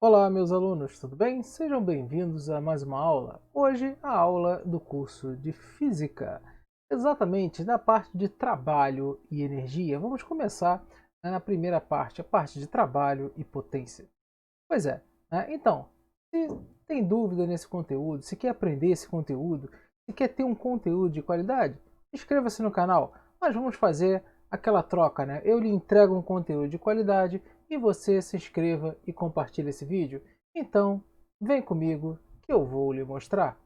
Olá, meus alunos, tudo bem? Sejam bem-vindos a mais uma aula. Hoje, a aula do curso de Física, exatamente na parte de trabalho e energia. Vamos começar na primeira parte, a parte de trabalho e potência. Pois é, então, se tem dúvida nesse conteúdo, se quer aprender esse conteúdo, se quer ter um conteúdo de qualidade, inscreva-se no canal. Nós vamos fazer aquela troca, né? Eu lhe entrego um conteúdo de qualidade e você se inscreva e compartilhe esse vídeo. Então, vem comigo que eu vou lhe mostrar.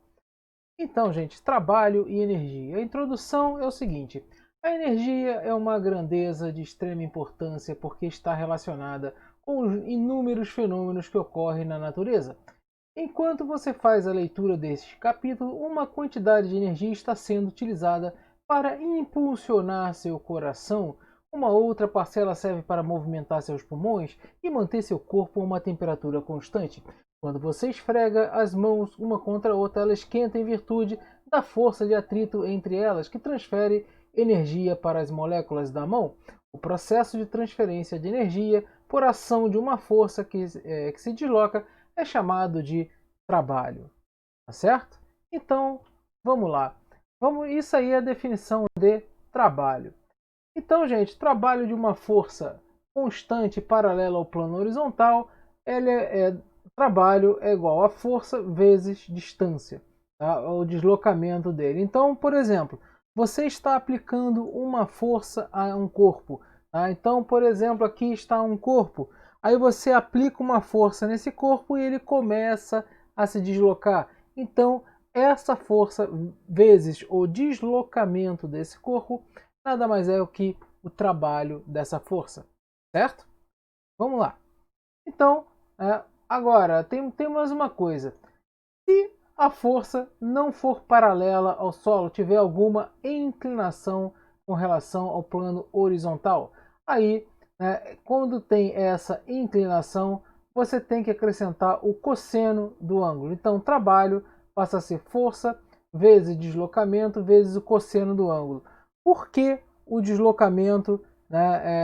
Então, gente, trabalho e energia. A introdução é o seguinte: a energia é uma grandeza de extrema importância porque está relacionada com os inúmeros fenômenos que ocorrem na natureza. Enquanto você faz a leitura deste capítulo, uma quantidade de energia está sendo utilizada para impulsionar seu coração, uma outra parcela serve para movimentar seus pulmões e manter seu corpo a uma temperatura constante. Quando você esfrega as mãos uma contra a outra, ela esquenta em virtude da força de atrito entre elas, que transfere energia para as moléculas da mão. O processo de transferência de energia por ação de uma força que se desloca é chamado de trabalho, tá certo? Então, vamos lá. Isso aí é a definição de trabalho. Então, gente, trabalho de uma força constante paralela ao plano horizontal, trabalho é igual a força vezes distância, tá? O deslocamento dele. Então, por exemplo, você está aplicando uma força a um corpo. Tá? Então, por exemplo, aqui está um corpo. Aí você aplica uma força nesse corpo e ele começa a se deslocar. Então, essa força vezes o deslocamento desse corpo nada mais é o que o trabalho dessa força, certo? Vamos lá. Então, agora, tem mais uma coisa. Se a força não for paralela ao solo, tiver alguma inclinação com relação ao plano horizontal, aí, quando tem essa inclinação, você tem que acrescentar o cosseno do ângulo. Então, trabalho passa a ser força vezes deslocamento vezes o cosseno do ângulo. Por que o deslocamento,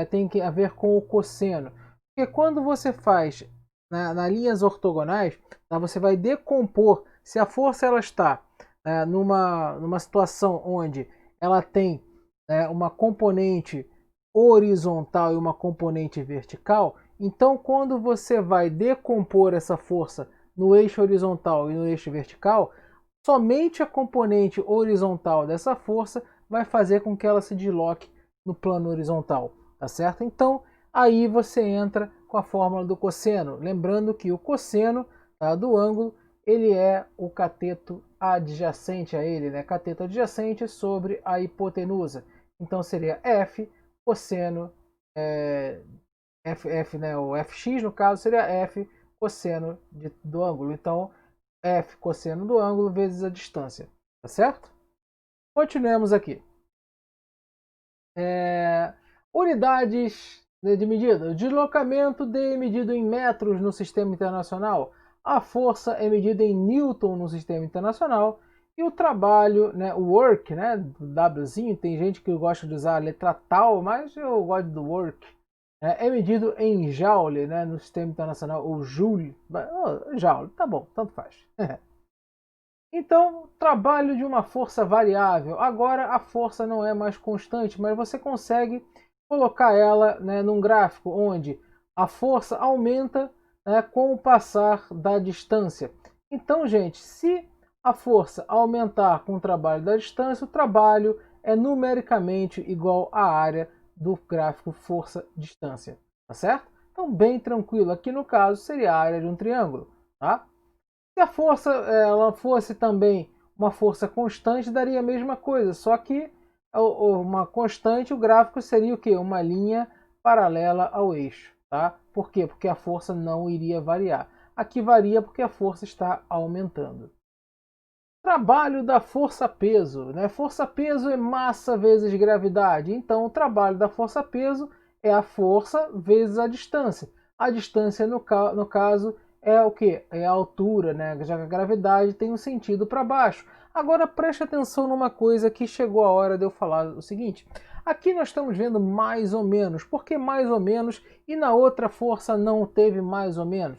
tem que ver com o cosseno? Porque quando você faz nas linhas ortogonais, você vai decompor se a força ela está numa situação onde ela tem uma componente horizontal e uma componente vertical. Então, quando você vai decompor essa força no eixo horizontal e no eixo vertical, somente a componente horizontal dessa força vai fazer com que ela se desloque no plano horizontal, tá certo? Então, aí você entra com a fórmula do cosseno, lembrando que o cosseno, tá, do ângulo ele é o cateto adjacente a ele, né? Cateto adjacente sobre a hipotenusa. Então seria F cosseno F, né? O Fx no caso seria F cosseno do ângulo. Então F cosseno do ângulo vezes a distância, tá certo? Continuemos aqui. Unidades de medida. O deslocamento D é medido em metros no sistema internacional. A força é medida em Newton no sistema internacional. E o trabalho, né, o work, né, Wzinho, tem gente que gosta de usar a letra tal, mas eu gosto do work. É medido em joule, né, no sistema internacional, ou joule. Joule, tá bom, tanto faz. Então, trabalho de uma força variável. Agora a força não é mais constante, mas você consegue colocar ela, num gráfico onde a força aumenta, com o passar da distância. Então, gente, se a força aumentar com o trabalho da distância, o trabalho é numericamente igual à área do gráfico força-distância, tá certo? Então, bem tranquilo. Aqui no caso seria a área de um triângulo, tá? Se a força ela fosse também uma força constante, daria a mesma coisa, só que uma constante, o gráfico seria o quê? Uma linha paralela ao eixo, tá? Por quê? Porque a força não iria variar. Aqui varia porque a força está aumentando. Trabalho da força-peso, né? Força-peso é massa vezes gravidade. Então, o trabalho da força-peso é a força vezes a distância. A distância, no caso, é o que? É a altura, né? Já que a gravidade tem um sentido para baixo. Agora, preste atenção numa coisa que chegou a hora de eu falar o seguinte. Aqui nós estamos vendo mais ou menos. Por que mais ou menos e na outra força não teve mais ou menos?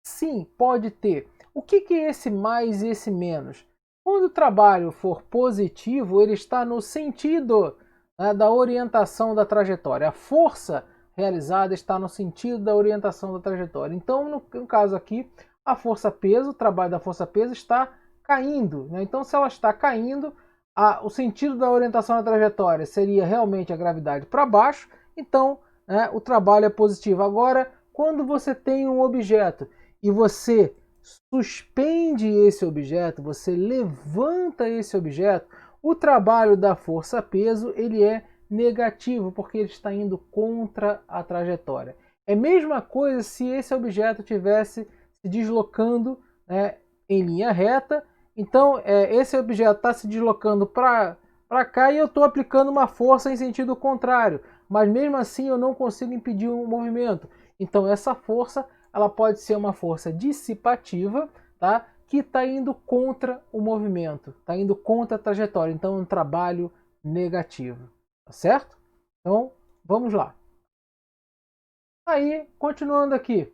Sim, pode ter. O que é esse mais e esse menos? Quando o trabalho for positivo, ele está no sentido, né, da orientação da trajetória. A força realizada está no sentido da orientação da trajetória. Então, no caso aqui, a força-peso, o trabalho da força-peso está caindo, né? Então, se ela está caindo, o sentido da orientação da trajetória seria realmente a gravidade para baixo. Então, né, o trabalho é positivo. Agora, quando você tem um objeto e você suspende esse objeto, você levanta esse objeto, o trabalho da força-peso ele é negativo, porque ele está indo contra a trajetória. É a mesma coisa se esse objeto estivesse se deslocando, né, em linha reta. Então, esse objeto está se deslocando para cá e eu estou aplicando uma força em sentido contrário, mas mesmo assim eu não consigo impedir o movimento. Então, essa força ela pode ser uma força dissipativa, tá? Que está indo contra o movimento, está indo contra a trajetória. Então, é um trabalho negativo, tá certo? Então, vamos lá. Aí, continuando aqui.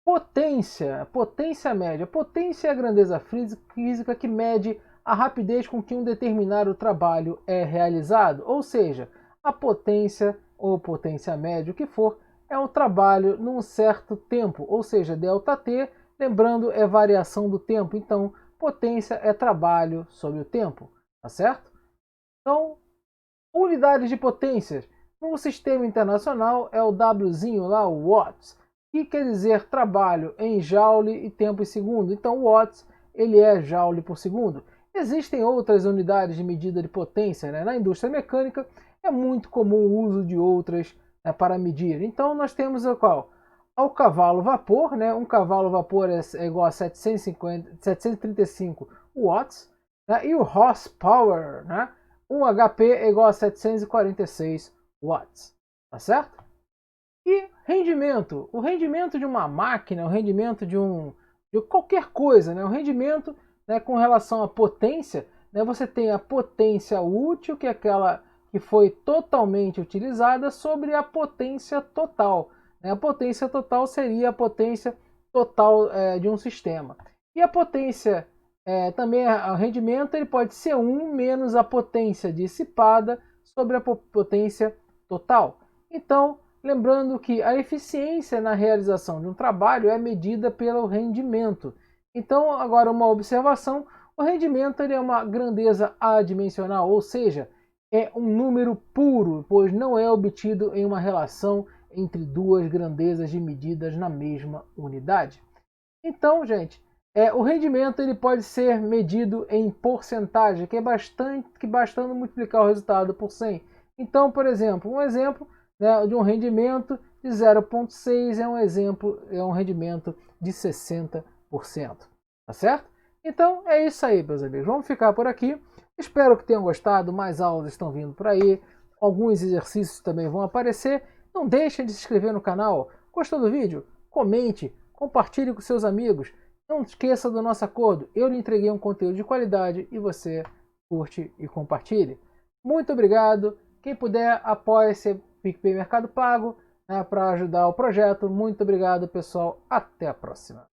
Potência, potência média. Potência é a grandeza física que mede a rapidez com que um determinado trabalho é realizado. Ou seja, a potência ou potência média, o que for, é um trabalho num certo tempo, ou seja, ΔT, lembrando, é variação do tempo. Então, potência é trabalho sobre o tempo, tá certo? Então, unidades de potências. No sistema internacional é o Wzinho lá, o watts, que quer dizer trabalho em joule e tempo em segundo. Então, watts ele é joule por segundo. Existem outras unidades de medida de potência, né? Na indústria mecânica é muito comum o uso de outras, né, para medir. Então, nós temos a qual? Ao cavalo vapor, né? Um cavalo vapor é igual a 735 watts, né? E o horsepower, né? Um HP é igual a 746 watts, tá certo? E rendimento, o rendimento de uma máquina, o rendimento de qualquer coisa, né? O rendimento, né, com relação à potência, né, você tem a potência útil, que é aquela que foi totalmente utilizada, sobre a potência total. Né? A potência total seria a potência total de um sistema. E a potência, também o rendimento, ele pode ser 1 menos a potência dissipada sobre a potência total. Então, lembrando que a eficiência na realização de um trabalho é medida pelo rendimento. Então, agora uma observação, o rendimento ele é uma grandeza adimensional, ou seja, é um número puro, pois não é obtido em uma relação entre duas grandezas de medidas na mesma unidade. Então, gente, o rendimento ele pode ser medido em porcentagem, que é bastando multiplicar o resultado por 100. Então, por exemplo, um exemplo, né, de um rendimento de 0,6 é um rendimento de 60%. Tá certo? Então é isso aí, meus amigos. Vamos ficar por aqui. Espero que tenham gostado. Mais aulas estão vindo por aí. Alguns exercícios também vão aparecer. Não deixem de se inscrever no canal. Gostou do vídeo? Comente, compartilhe com seus amigos. Não esqueça do nosso acordo. Eu lhe entreguei um conteúdo de qualidade e você curte e compartilhe. Muito obrigado. Quem puder, apoie esse PicPay Mercado Pago, né, para ajudar o projeto. Muito obrigado, pessoal. Até a próxima.